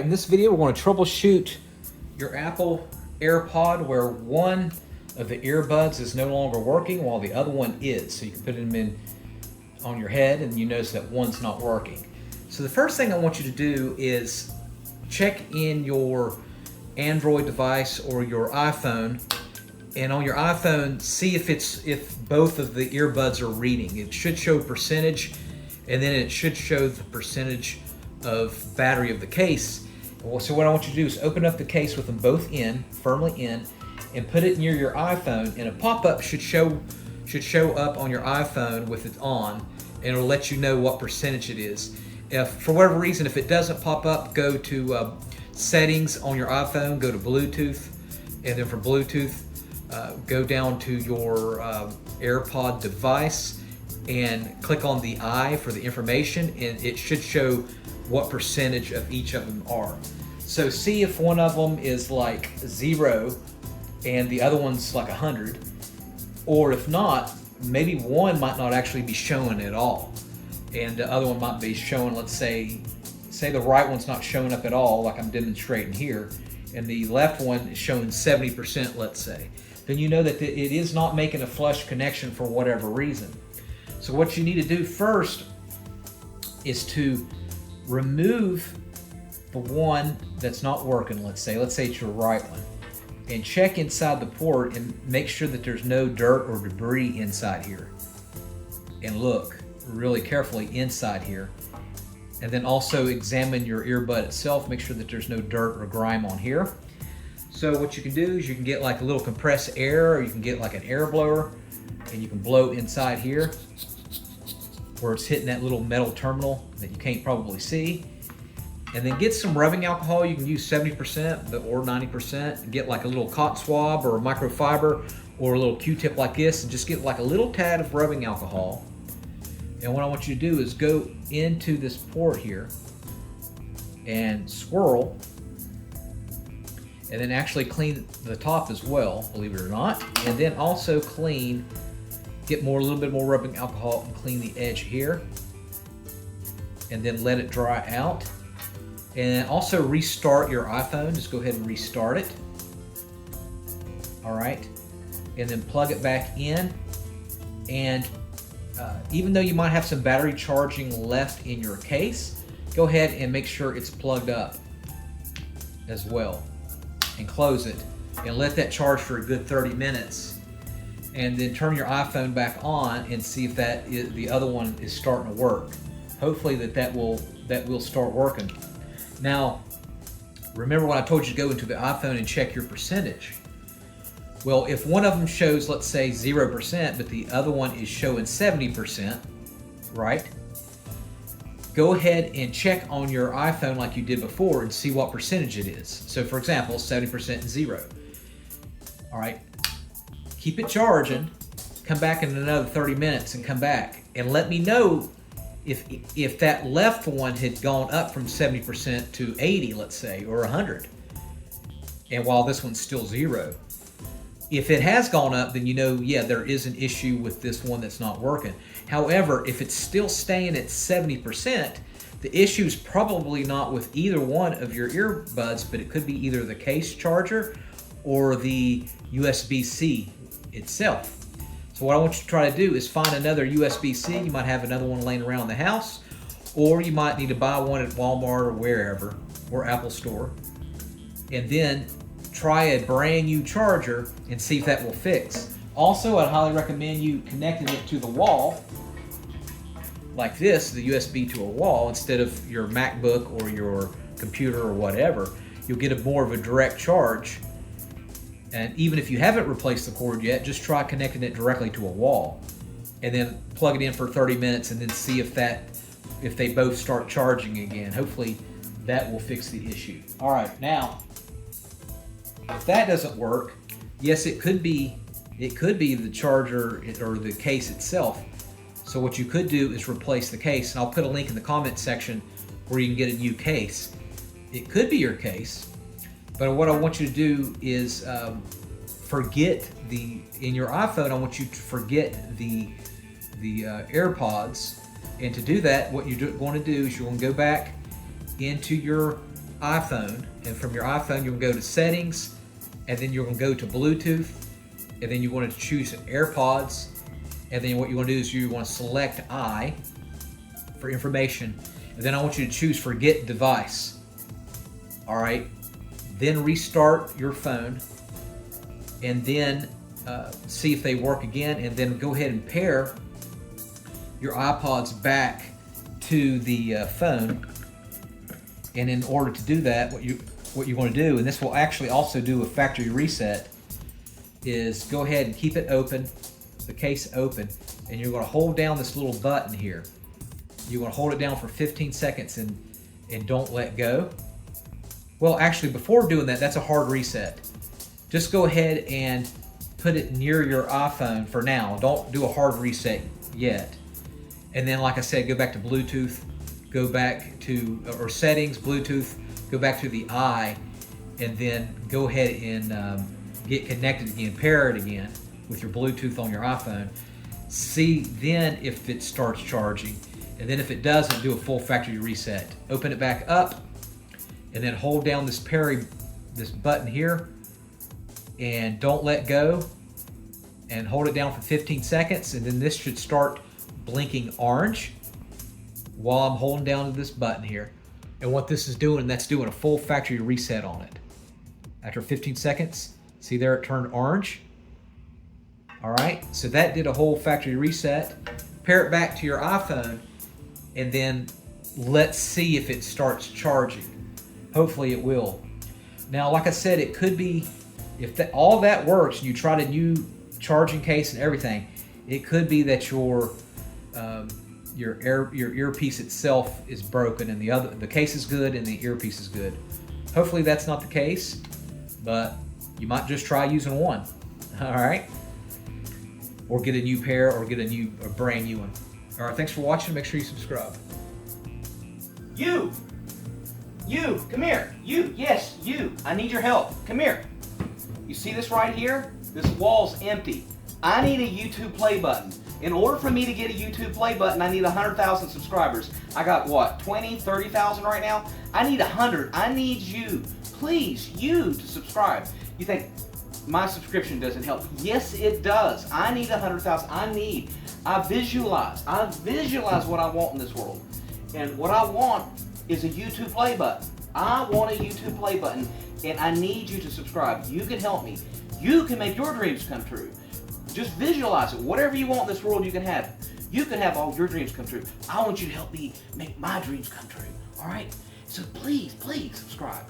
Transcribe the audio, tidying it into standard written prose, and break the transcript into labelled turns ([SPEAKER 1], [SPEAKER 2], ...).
[SPEAKER 1] In this video, we're going to troubleshoot your Apple AirPod where one of the earbuds is no longer working while the other one is. So you can put them in on your head and you notice that one's not working. So the first thing I want you to do is check in your Android device or your iPhone, and on your iPhone see if both of the earbuds are reading. It should show percentage, and then it should show the percentage of battery of the case. So what I want you to do is open up the case with them both in, firmly in, and put it near your iPhone, and a pop-up should show up on your iPhone with it on, and it'll let you know what percentage it is. If for whatever reason, if it doesn't pop up, go to settings on your iPhone, go to Bluetooth, and then for Bluetooth, go down to your AirPod device and click on the I for the information, and it should show what percentage of each of them are. So see if one of them is like 0 and the other one's like 100, or if not, maybe one might not actually be showing at all, and the other one might be showing, let's say the right one's not showing up at all, like I'm demonstrating here, and the left one is showing 70%, let's say. Then you know that it is not making a flush connection for whatever reason. So what you need to do first is to remove the one that's not working, let's say it's your right one, and check inside the port and make sure that there's no dirt or debris inside here, and look really carefully inside here, and then also examine your earbud itself, make sure that there's no dirt or grime on here. So what you can do is you can get like a little compressed air, or you can get like an air blower, and you can blow inside here where it's hitting that little metal terminal that you can't probably see. And then get some rubbing alcohol. You can use 70% or 90%. Get like a little cotton swab or a microfiber or a little Q-tip like this, and just get like a little tad of rubbing alcohol. And what I want you to do is go into this port here and swirl, and then actually clean the top as well, believe it or not. And then also get a little bit more rubbing alcohol and clean the edge here, and then let it dry out. And also restart your iPhone. Just go ahead and restart it. All right, and then plug it back in. And even though you might have some battery charging left in your case, go ahead and make sure it's plugged up as well, and close it and let that charge for a good 30 minutes. And then turn your iPhone back on and see if the other one is starting to work. Hopefully that will start working. Now, remember when I told you to go into the iPhone and check your percentage? Well, if one of them shows, let's say 0%, but the other one is showing 70%, right? Go ahead and check on your iPhone like you did before and see what percentage it is. So for example, 70% and 0. All right. Keep it charging, come back in another 30 minutes and come back and let me know if that left one had gone up from 70% to 80, let's say, or 100, and while this one's still 0. If it has gone up, then you know, yeah, there is an issue with this one that's not working. However, if it's still staying at 70%, the issue is probably not with either one of your earbuds, but it could be either the case charger or the USB-C itself. So what I want you to try to do is find another USB-C. You might have another one laying around the house, or you might need to buy one at Walmart or wherever, or Apple Store, and then try a brand new charger and see if that will fix. Also, I'd highly recommend you connecting it to the wall like this, the USB to a wall, instead of your MacBook or your computer or whatever. You'll get more of a direct charge. And even if you haven't replaced the cord yet, just try connecting it directly to a wall, and then plug it in for 30 minutes and then see if they both start charging again. Hopefully that will fix the issue. All right, now if that doesn't work, yes, it could be the charger or the case itself. So what you could do is replace the case, and I'll put a link in the comment section where you can get a new case. It could be your case. But what I want you to do is in your iPhone, I want you to forget the AirPods. And to do that, what you're going to do is you're going to go back into your iPhone, and from your iPhone you'll go to settings, and then you're going to go to Bluetooth, and then you want to choose AirPods, and then what you want to do is you want to select I for information, and then I want you to choose forget device. All right, then restart your phone, and then see if they work again, and then go ahead and pair your iPods back to the phone. And in order to do that, what you want to do, and this will actually also do a factory reset, is go ahead and keep it open, the case open, and you're going to hold down this little button here. You're going to hold it down for 15 seconds and don't let go. Well, actually, before doing that, that's a hard reset. Just go ahead and put it near your iPhone for now. Don't do a hard reset yet. And then, like I said, go back to Bluetooth, go back to, or settings, Bluetooth, go back to the I, and then go ahead and get connected again, pair it again with your Bluetooth on your iPhone. See then if it starts charging. And then if it doesn't, do a full factory reset. Open it back up, and then hold down this button here, and don't let go, and hold it down for 15 seconds, and then this should start blinking orange while I'm holding down to this button here. And what this is doing, that's doing a full factory reset on it. After 15 seconds, see there it turned orange? All right, so that did a whole factory reset. Pair it back to your iPhone, and then let's see if it starts charging. Hopefully it will. Now, like I said, it could be, if all that works and you tried a new charging case and everything, it could be that your earpiece itself is broken and the case is good and the earpiece is good. Hopefully that's not the case, but you might just try using one. All right, or get a new pair, or get a brand new one. All right, thanks for watching. Make sure you subscribe.
[SPEAKER 2] You, come here. Yes, you. I need your help. Come here. You see this right here? This wall's empty. I need a YouTube play button. In order for me to get a YouTube play button, I need 100,000 subscribers. I got what, 20, 30,000 right now? I need 100. I need you, please, you to subscribe. You think my subscription doesn't help? Yes, it does. I need 100,000. I visualize what I want in this world. And what I want is a YouTube play button. I want a YouTube play button, and I need you to subscribe. You can help me. You can make your dreams come true. Just visualize it. Whatever you want in this world, you can have. You can have all your dreams come true. I want you to help me make my dreams come true. All right? So please, please subscribe.